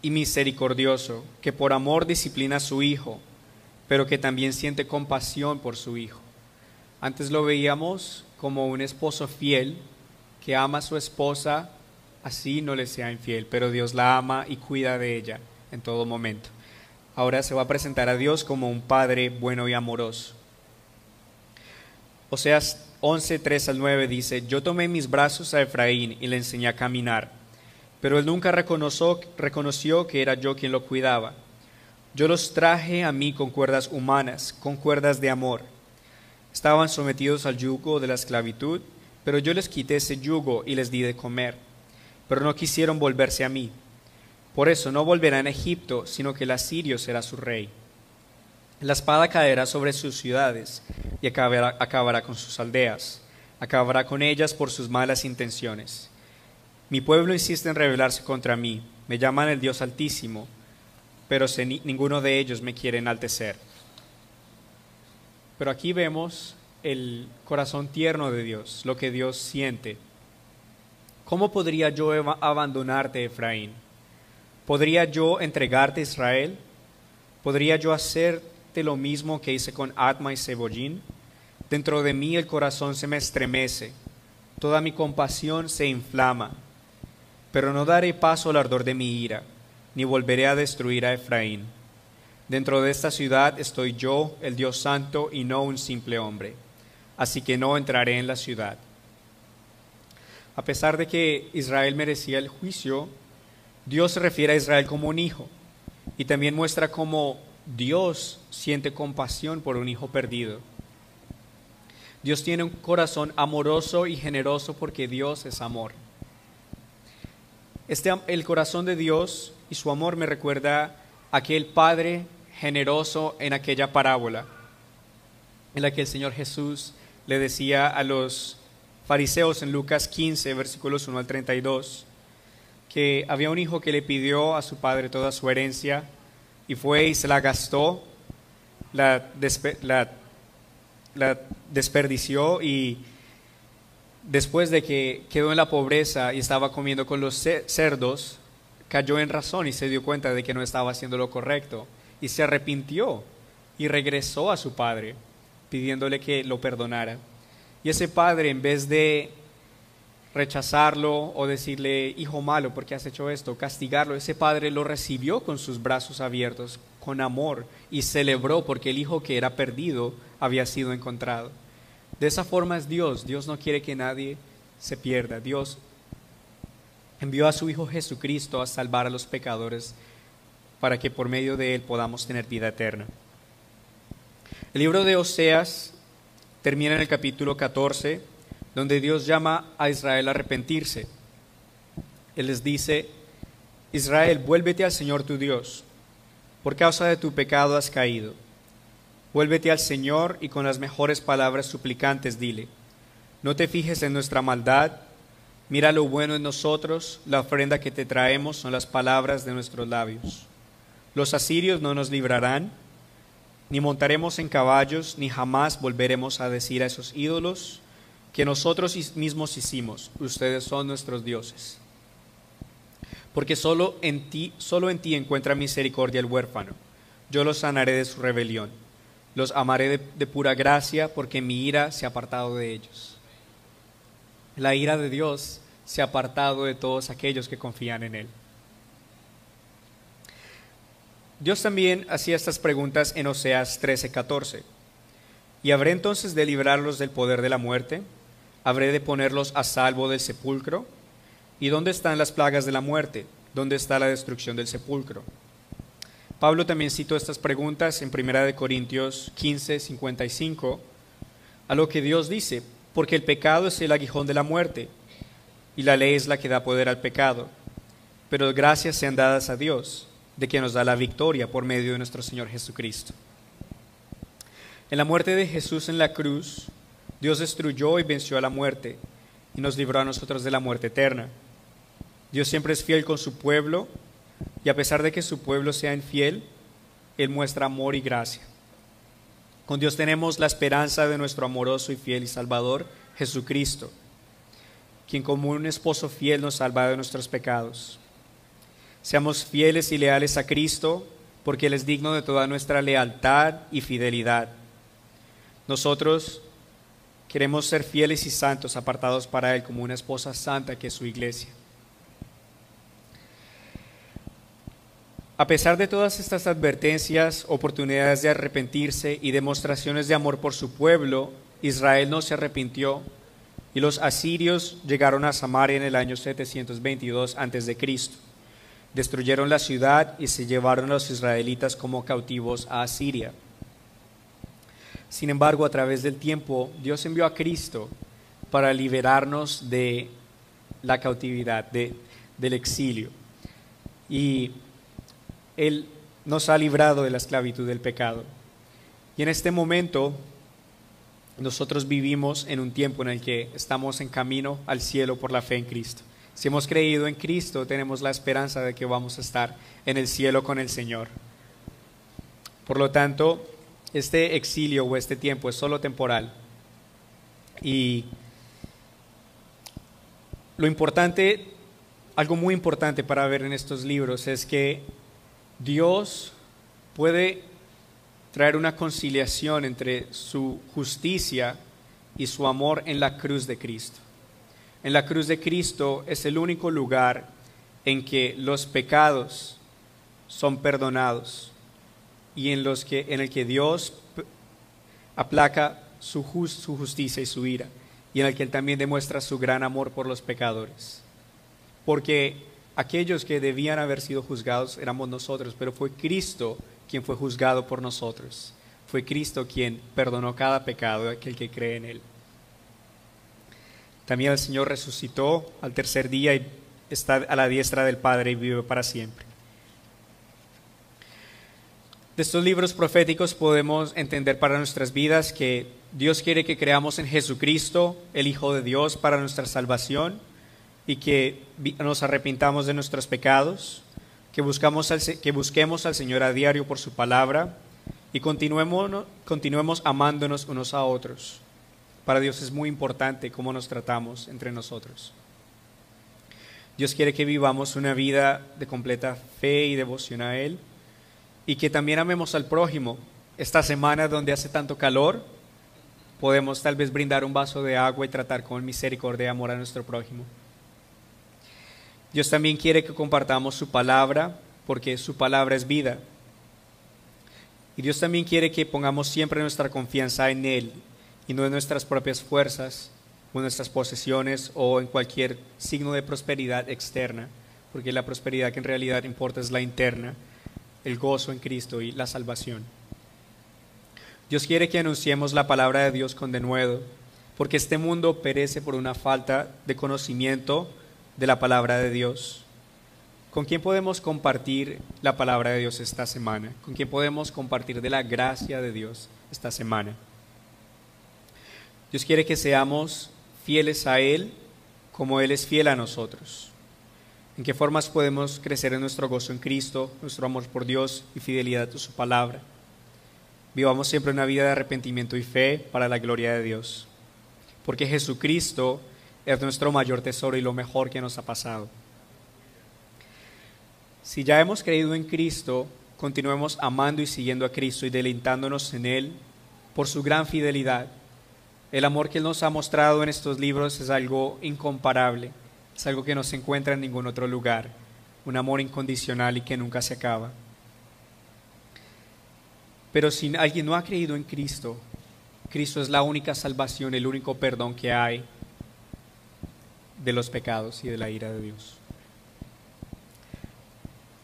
y misericordioso, que por amor disciplina a su Hijo, pero que también siente compasión por su Hijo. Antes lo veíamos como un esposo fiel que ama a su esposa, así no le sea infiel, pero Dios la ama y cuida de ella en todo momento. Ahora se va a presentar a Dios como un Padre bueno y amoroso. Oseas 11:3-9 dice: Yo tomé en mis brazos a Efraín y le enseñé a caminar, pero él nunca reconoció que era yo quien lo cuidaba. Yo los traje a mí con cuerdas humanas, con cuerdas de amor. Estaban sometidos al yugo de la esclavitud, pero yo les quité ese yugo y les di de comer. Pero no quisieron volverse a mí. Por eso no volverán a Egipto, sino que el asirio será su rey. La espada caerá sobre sus ciudades y acabará con sus aldeas. Acabará con ellas por sus malas intenciones. Mi pueblo insiste en rebelarse contra mí. Me llaman el Dios Altísimo, pero ninguno de ellos me quiere enaltecer. Pero aquí vemos el corazón tierno de Dios, lo que Dios siente. ¿Cómo podría yo abandonarte, Efraín? ¿Podría yo entregarte, Israel? ¿Podría yo hacerte lo mismo que hice con Adma y Zeboyín? Dentro de mí el corazón se me estremece, toda mi compasión se inflama, pero no daré paso al ardor de mi ira, ni volveré a destruir a Efraín. Dentro de esta ciudad estoy yo, el Dios Santo, y no un simple hombre, así que no entraré en la ciudad. A pesar de que Israel merecía el juicio, Dios se refiere a Israel como un hijo, y también muestra cómo Dios siente compasión por un hijo perdido. Dios tiene un corazón amoroso y generoso porque Dios es amor. El corazón de Dios y su amor me recuerda a aquel Padre generoso en aquella parábola, en la que el Señor Jesús le decía a los fariseos en Lucas 15, versículos 1-32, que había un hijo que le pidió a su padre toda su herencia y fue y se la gastó, la desperdició, y después de que quedó en la pobreza y estaba comiendo con los cerdos, cayó en razón y se dio cuenta de que no estaba haciendo lo correcto y se arrepintió y regresó a su padre pidiéndole que lo perdonara. Y ese padre, en vez de rechazarlo o decirle: hijo malo, ¿por qué has hecho esto?, castigarlo, ese padre lo recibió con sus brazos abiertos, con amor, y celebró porque el hijo que era perdido había sido encontrado. De esa forma es Dios. Dios no quiere que nadie se pierda. Dios envió a su Hijo Jesucristo a salvar a los pecadores para que por medio de él podamos tener vida eterna. El libro de Oseas termina en el capítulo 14, donde Dios llama a Israel a arrepentirse. Él les dice: Israel, vuélvete al Señor tu Dios. Por causa de tu pecado has caído. Vuélvete al Señor y con las mejores palabras suplicantes dile: no te fijes en nuestra maldad, mira lo bueno en nosotros, la ofrenda que te traemos son las palabras de nuestros labios. Los asirios no nos librarán, ni montaremos en caballos, ni jamás volveremos a decir a esos ídolos que nosotros mismos hicimos, ustedes son nuestros dioses. Porque solo en ti encuentra misericordia el huérfano. Yo los sanaré de su rebelión. Los amaré de pura gracia, porque mi ira se ha apartado de ellos. La ira de Dios se ha apartado de todos aquellos que confían en Él. Dios también hacía estas preguntas en Oseas 13:14. ¿Y habré entonces de librarlos del poder de la muerte? ¿Habré de ponerlos a salvo del sepulcro? ¿Y dónde están las plagas de la muerte? ¿Dónde está la destrucción del sepulcro? Pablo también citó estas preguntas en 1 Corintios 15:55, a lo que Dios dice, porque el pecado es el aguijón de la muerte, y la ley es la que da poder al pecado. Pero gracias sean dadas a Dios, de quien nos da la victoria por medio de nuestro Señor Jesucristo. En la muerte de Jesús en la cruz, Dios destruyó y venció a la muerte, y nos libró a nosotros de la muerte eterna. Dios siempre es fiel con su pueblo, y a pesar de que su pueblo sea infiel, Él muestra amor y gracia. Con Dios tenemos la esperanza de nuestro amoroso y fiel y Salvador, Jesucristo, quien como un esposo fiel nos salva de nuestros pecados. Seamos fieles y leales a Cristo, porque Él es digno de toda nuestra lealtad y fidelidad. Nosotros queremos ser fieles y santos, apartados para Él como una esposa santa que es su iglesia. A pesar de todas estas advertencias, oportunidades de arrepentirse y demostraciones de amor por su pueblo, Israel no se arrepintió y los asirios llegaron a Samaria en el año 722 a.C. Destruyeron la ciudad y se llevaron a los israelitas como cautivos a Asiria. Sin embargo, a través del tiempo, Dios envió a Cristo para liberarnos de la cautividad, del exilio. Y Él nos ha librado de la esclavitud del pecado. Y en este momento, nosotros vivimos en un tiempo en el que estamos en camino al cielo por la fe en Cristo. Si hemos creído en Cristo, tenemos la esperanza de que vamos a estar en el cielo con el Señor. Por lo tanto, este exilio o este tiempo es solo temporal. Y lo importante, algo muy importante para ver en estos libros es que Dios puede traer una conciliación entre su justicia y su amor en la cruz de Cristo. En la cruz de Cristo es el único lugar en que los pecados son perdonados y en el que Dios aplaca su justicia y su ira, y en el que Él también demuestra su gran amor por los pecadores. Porque aquellos que debían haber sido juzgados éramos nosotros, pero fue Cristo quien fue juzgado por nosotros. Fue Cristo quien perdonó cada pecado de aquel que cree en Él. También el Señor resucitó al tercer día y está a la diestra del Padre y vive para siempre. De estos libros proféticos podemos entender para nuestras vidas que Dios quiere que creamos en Jesucristo, el Hijo de Dios, para nuestra salvación, y que nos arrepintamos de nuestros pecados, que busquemos al Señor a diario por su palabra y continuemos amándonos unos a otros. Para Dios es muy importante cómo nos tratamos entre nosotros. Dios quiere que vivamos una vida de completa fe y devoción a Él, y que también amemos al prójimo. Esta semana donde hace tanto calor, podemos tal vez brindar un vaso de agua y tratar con misericordia y amor a nuestro prójimo. Dios también quiere que compartamos su palabra, porque su palabra es vida. Y Dios también quiere que pongamos siempre nuestra confianza en Él, y no en nuestras propias fuerzas, o en nuestras posesiones, o en cualquier signo de prosperidad externa, porque la prosperidad que en realidad importa es la interna, el gozo en Cristo y la salvación. Dios quiere que anunciemos la palabra de Dios con denuedo, porque este mundo perece por una falta de conocimiento de la palabra de Dios. ¿Con quién podemos compartir la palabra de Dios esta semana? ¿Con quién podemos compartir de la gracia de Dios esta semana? Dios quiere que seamos fieles a Él como Él es fiel a nosotros. ¿En qué formas podemos crecer en nuestro gozo en Cristo, nuestro amor por Dios y fidelidad a su palabra? vivamos siempre una vida de arrepentimiento y fe para la gloria de Dios, porque Jesucristo es nuestro mayor tesoro y lo mejor que nos ha pasado. Si ya hemos creído en Cristo, continuemos amando y siguiendo a Cristo y deleitándonos en Él por su gran fidelidad. El amor que Él nos ha mostrado en estos libros es algo incomparable, es algo que no se encuentra en ningún otro lugar, un amor incondicional y que nunca se acaba. Pero si alguien no ha creído en Cristo, Cristo es la única salvación, el único perdón que hay de los pecados y de la ira de Dios.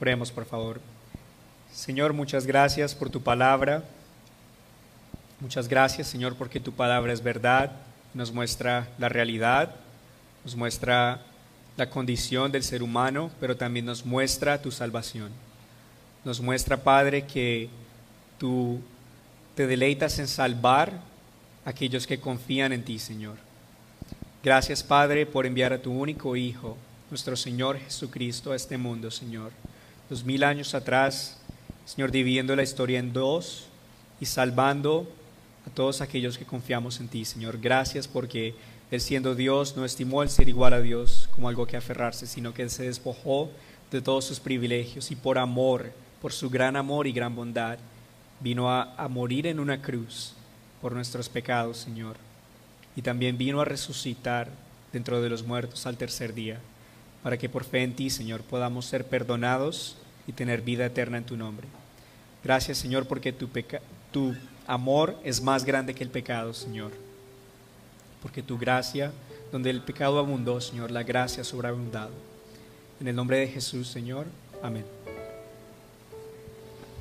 Oremos, por favor. Señor, muchas gracias por tu palabra. Muchas gracias, Señor, porque tu palabra es verdad, nos muestra la realidad, nos muestra la condición del ser humano, pero también nos muestra tu salvación. Nos muestra, Padre, que tú te deleitas en salvar a aquellos que confían en ti, Señor. Gracias, Padre, por enviar a tu único Hijo, nuestro Señor Jesucristo, a este mundo, Señor. 2000 años atrás, Señor, dividiendo la historia en dos y salvando a todos aquellos que confiamos en ti, Señor. Gracias porque Él, siendo Dios, no estimó el ser igual a Dios como algo que aferrarse, sino que Él se despojó de todos sus privilegios y por amor, por su gran amor y gran bondad, vino a morir en una cruz por nuestros pecados, Señor. Y también vino a resucitar dentro de los muertos al tercer día, para que por fe en ti, Señor, podamos ser perdonados y tener vida eterna en tu nombre. Gracias, Señor, porque tu amor es más grande que el pecado, Señor. Porque tu gracia, donde el pecado abundó, Señor, la gracia ha sobreabundado. En el nombre de Jesús, Señor. Amén.